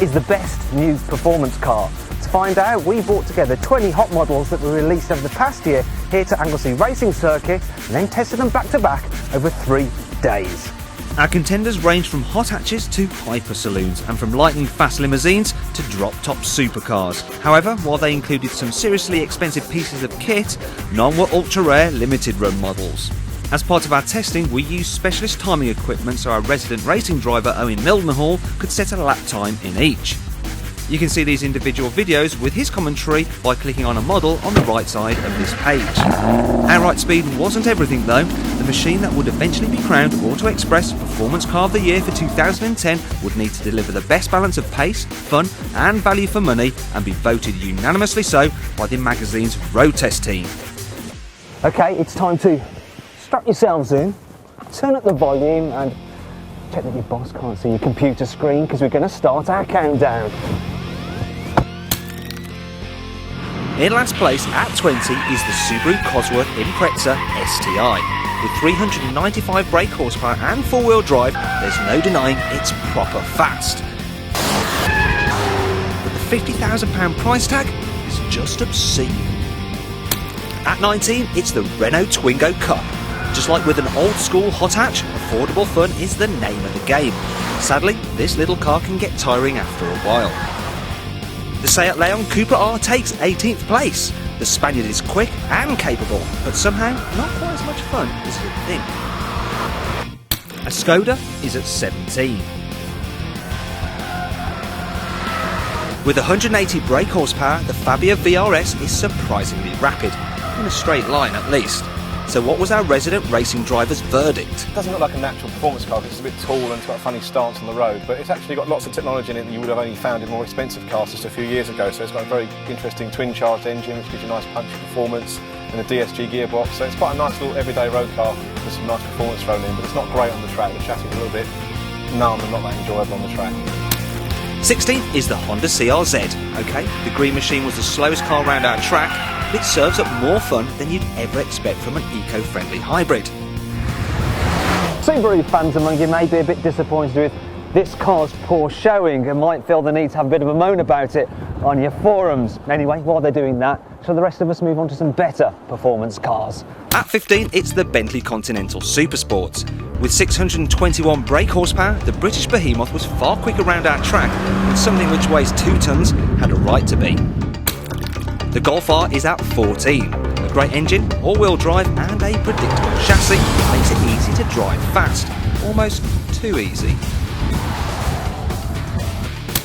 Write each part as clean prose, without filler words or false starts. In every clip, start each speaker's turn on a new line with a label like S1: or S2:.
S1: is the best new performance car? To find out, we brought together 20 hot models that were released over the past year here to Anglesey Racing Circuit and then tested them back to back over 3 days.
S2: Our contenders range from hot hatches to hyper saloons and from lightning fast limousines to drop-top supercars. However, while they included some seriously expensive pieces of kit, none were ultra-rare limited-run models. As part of our testing, we used specialist timing equipment so our resident racing driver Owen Mildenhall could set a lap time in each. You can see these individual videos with his commentary by clicking on a model on the right side of this page. Outright speed wasn't everything though. The machine that would eventually be crowned Auto Express Performance Car of the Year for 2010 would need to deliver the best balance of pace, fun and value for money and be voted unanimously so by the magazine's road test team.
S1: Okay, it's time to strap yourselves in, turn up the volume and check that your boss can't see your computer screen because we're going to start our countdown.
S2: In last place at 20 is the Subaru Cosworth Impreza STI. With 395 brake horsepower and 4-wheel drive, there's no denying it's proper fast. But the £50,000 price tag is just obscene. At 19, it's the Renault Twingo Cup. Just like with an old-school hot hatch, affordable fun is the name of the game. Sadly, this little car can get tiring after a while. The Seat Leon Cupra R takes 18th place. The Spaniard is quick and capable, but somehow not quite as much fun as you'd think. A Skoda is at 17. With 180 brake horsepower, the Fabia VRS is surprisingly rapid, in a straight line at least. So what was our resident racing driver's verdict?
S3: It doesn't look like a natural performance car because it's a bit tall and it's got a funny stance on the road, but it's actually got lots of technology in it that you would have only found in more expensive cars just a few years ago. So it's got a very interesting twin-charged engine which gives you nice punchy performance and a DSG gearbox. So it's quite a nice little everyday road car with some nice performance thrown in, but it's not great on the track. The chassis is a little bit numb and not that enjoyable on the track.
S2: 16th is the Honda CRZ. Okay, the green machine was the slowest car around our track, but it serves up more fun than you'd ever expect from an eco-friendly hybrid.
S1: Subaru fans among you may be a bit disappointed with this car's poor showing and might feel the need to have a bit of a moan about it on your forums. Anyway, while they're doing that, shall the rest of us move on to some better performance cars?
S2: At 15, it's the Bentley Continental Supersport. With 621 brake horsepower, the British behemoth was far quicker around our track than something which weighs 2 tonnes had a right to be. The Golf R is at 14. A great engine, all-wheel drive and a predictable chassis makes it easy to drive fast. Almost too easy.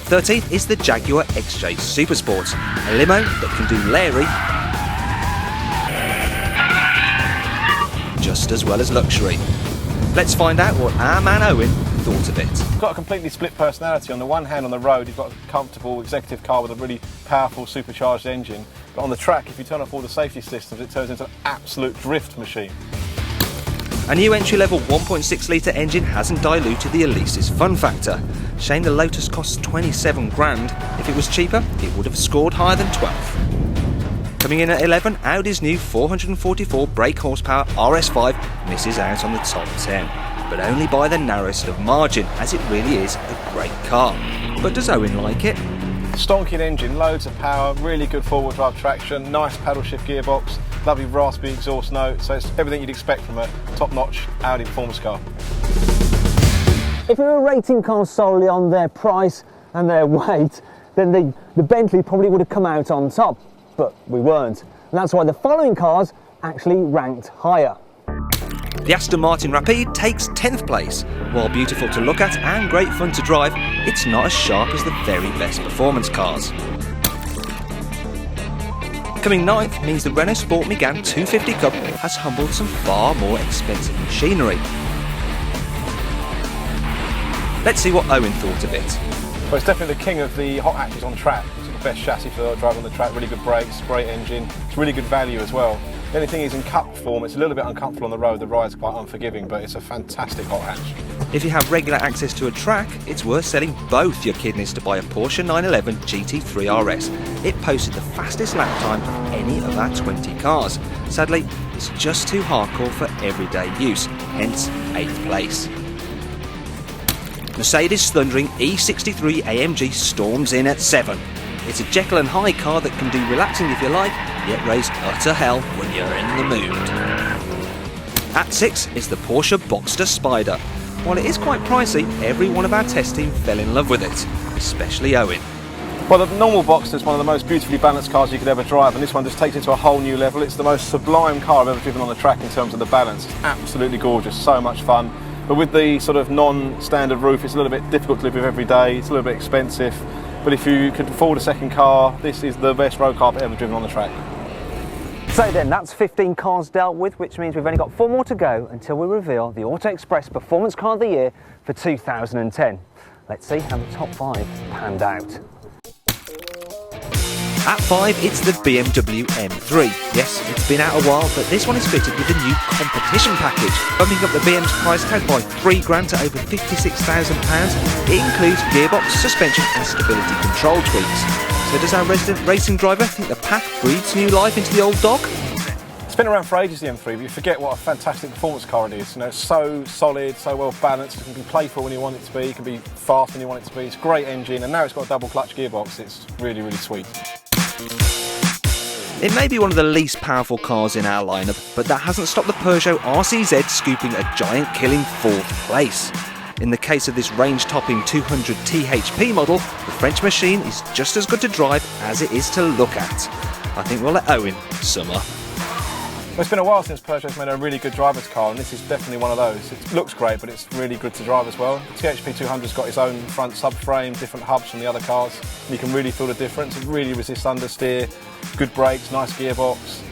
S2: 13th is the Jaguar XJ Supersport, a limo that can do Larry just as well as luxury. Let's find out what our man Owen thought of it.
S3: He's got a completely split personality. On the one hand, on the road, he's got a comfortable executive car with a really powerful supercharged engine. But on the track, if you turn off all the safety systems, it turns into an absolute drift machine.
S2: A new entry-level 1.6 litre engine hasn't diluted the Elise's fun factor. Shame the Lotus costs 27 grand. If it was cheaper, it would have scored higher than 12. Coming in at 11, Audi's new 444 brake horsepower RS5 misses out on the top 10, but only by the narrowest of margin, as it really is a great car. But does Owen like it?
S3: Stonking engine, loads of power, really good four-wheel drive traction, nice paddle shift gearbox, lovely raspy exhaust note, so it's everything you'd expect from a top-notch Audi performance car.
S1: If we were rating cars solely on their price and their weight, then the Bentley probably would have come out on top, but we weren't. And that's why the following cars actually ranked higher.
S2: The Aston Martin Rapide takes 10th place. While beautiful to look at and great fun to drive, it's not as sharp as the very best performance cars. Coming 9th means the Renault Sport Megane 250 Cup has humbled some far more expensive machinery. Let's see what Owen thought of it.
S3: Well, it's definitely the king of the hot hatches on track. It's got the best chassis for driving on the track, really good brakes, great engine, it's really good value as well. The only thing is in cup form, it's a little bit uncomfortable on the road, the ride's quite unforgiving, but it's a fantastic hot hatch.
S2: If you have regular access to a track, it's worth selling both your kidneys to buy a Porsche 911 GT3 RS. It posted the fastest lap time of any of our 20 cars. Sadly, it's just too hardcore for everyday use, hence 8th place. Mercedes' thundering E63 AMG storms in at 7. It's a Jekyll and Hyde car that can do relaxing if you like, yet raise utter hell when you're in the mood. At 6 is the Porsche Boxster Spider. While it is quite pricey, every one of our test team fell in love with it, especially Owen.
S3: Well, the normal Boxster is one of the most beautifully balanced cars you could ever drive, and this one just takes it to a whole new level. It's the most sublime car I've ever driven on the track in terms of the balance. It's absolutely gorgeous, so much fun. But with the sort of non-standard roof, it's a little bit difficult to live with every day. It's a little bit expensive. But if you could afford a second car, this is the best road car I've ever driven on the track.
S1: So then, that's 15 cars dealt with, which means we've only got 4 more to go until we reveal the Auto Express Performance Car of the Year for 2010. Let's see how the top 5 panned out.
S2: At 5, it's the BMW M3. Yes, it's been out a while, but this one is fitted with a new competition package, bumping up the BM's price tag by £3,000 to over £56,000. It includes gearbox, suspension and stability control tweaks. So does our resident racing driver think the pack breathes new life into the old dog?
S3: It's been around for ages, the M3, but you forget what a fantastic performance car it is. You know, it's so solid, so well balanced. It can be playful when you want it to be, it can be fast when you want it to be. It's a great engine, and now it's got a double clutch gearbox. It's really, really sweet.
S2: It may be one of the least powerful cars in our lineup, but that hasn't stopped the Peugeot RCZ scooping a giant killing 4th place. In the case of this range-topping 200 THP model, the French machine is just as good to drive as it is to look at. I think we'll let Owen sum up.
S3: Well, it's been a while since Peugeot's made a really good driver's car, and this is definitely one of those. It looks great, but it's really good to drive as well. The THP 200's got its own front subframe, different hubs from the other cars, and you can really feel the difference. It really resists understeer, good brakes, nice gearbox.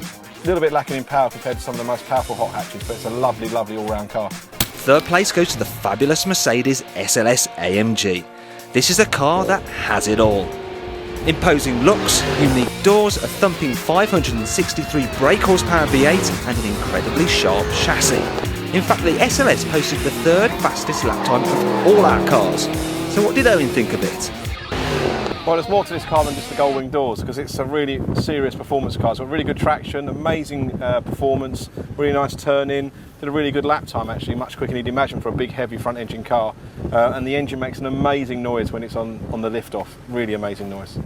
S3: A little bit lacking in power compared to some of the most powerful hot hatches, but it's a lovely, lovely all-round car.
S2: 3rd place goes to the fabulous Mercedes SLS AMG. This is a car that has it all. Imposing looks, unique doors, a thumping 563 brake horsepower V8 and an incredibly sharp chassis. In fact, the SLS posted the 3rd fastest lap time of all our cars. So what did Owen think of it?
S3: Well, there's more to this car than just the gold-wing doors, because it's a really serious performance car. It's got really good traction, amazing performance, really nice turn-in, did a really good lap time actually, much quicker than you'd imagine for a big heavy front engine car. And the engine makes an amazing noise when it's on the lift-off, really amazing noise.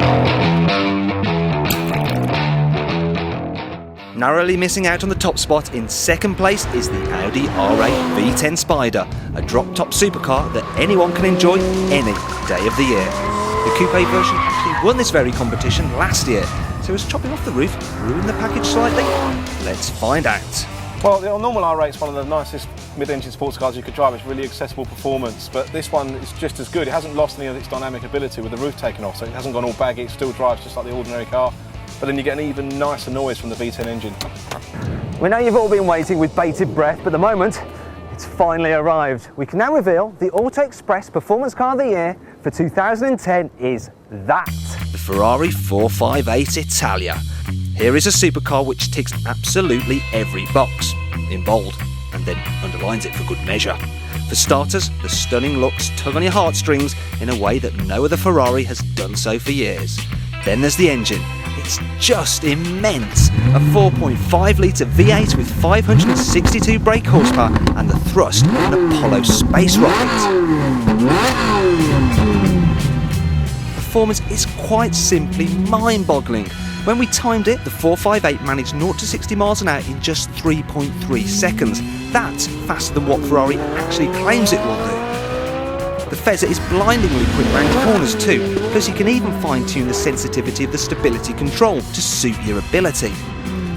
S2: Narrowly missing out on the top spot in 2nd place is the Audi R8 V10 Spider, a drop-top supercar that anyone can enjoy any day of the year. The coupe version actually won this very competition last year, so has chopping off the roof ruined the package slightly? Let's find out.
S3: Well, the normal R8 is one of the nicest mid-engine sports cars you could drive. It's really accessible performance, but this one is just as good. It hasn't lost any of its dynamic ability with the roof taken off, so it hasn't gone all baggy. It still drives just like the ordinary car, but then you get an even nicer noise from the V10 engine.
S1: We know you've all been waiting with bated breath, but the moment, it's finally arrived. We can now reveal the Auto Express Performance Car of the Year for 2010 is that.
S2: The Ferrari 458 Italia. Here is a supercar which ticks absolutely every box, in bold, and then underlines it for good measure. For starters, the stunning looks tug on your heartstrings in a way that no other Ferrari has done so for years. Then there's the engine. It's just immense. A 4.5 litre V8 with 562 brake horsepower and the thrust of an Apollo space rocket. Performance is quite simply mind-boggling. When we timed it, the 458 managed 0 to 60 miles an hour in just 3.3 seconds. That's faster than what Ferrari actually claims it will do. The Fezzer is blindingly quick round corners too, plus you can even fine-tune the sensitivity of the stability control to suit your ability.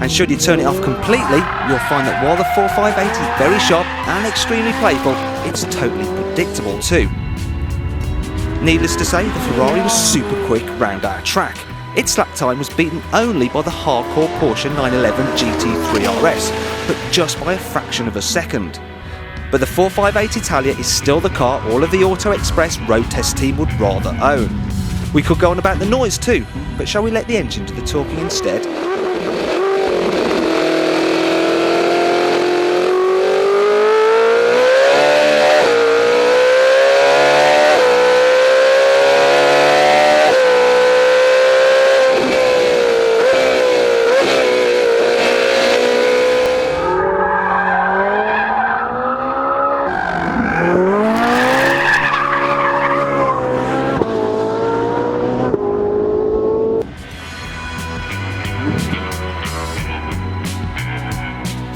S2: And should you turn it off completely, you'll find that while the 458 is very sharp and extremely playful, it's totally predictable too. Needless to say, the Ferrari was super quick round our track. Its lap time was beaten only by the hardcore Porsche 911 GT3 RS, but just by a fraction of a second. But the 458 Italia is still the car all of the Auto Express road test team would rather own. We could go on about the noise too, but shall we let the engine do the talking instead?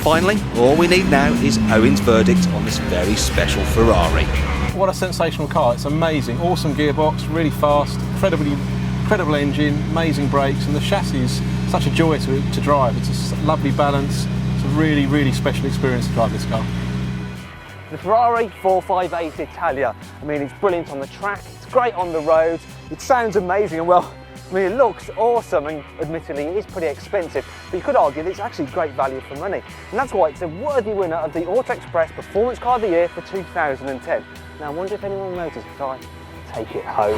S2: Finally, all we need now is Owen's verdict on this very special Ferrari.
S3: What a sensational car, it's amazing, awesome gearbox, really fast, incredible engine, amazing brakes, and the chassis is such a joy to drive. It's a lovely balance, it's a really, really special experience to drive this car.
S1: The Ferrari 458 Italia, I mean, it's brilliant on the track, it's great on the road, it sounds amazing, and well, I mean, it looks awesome, and admittedly it is pretty expensive, but you could argue that it's actually great value for money. And that's why it's a worthy winner of the Auto Express Performance Car of the Year for 2010. Now I wonder if anyone noticed if I take it home.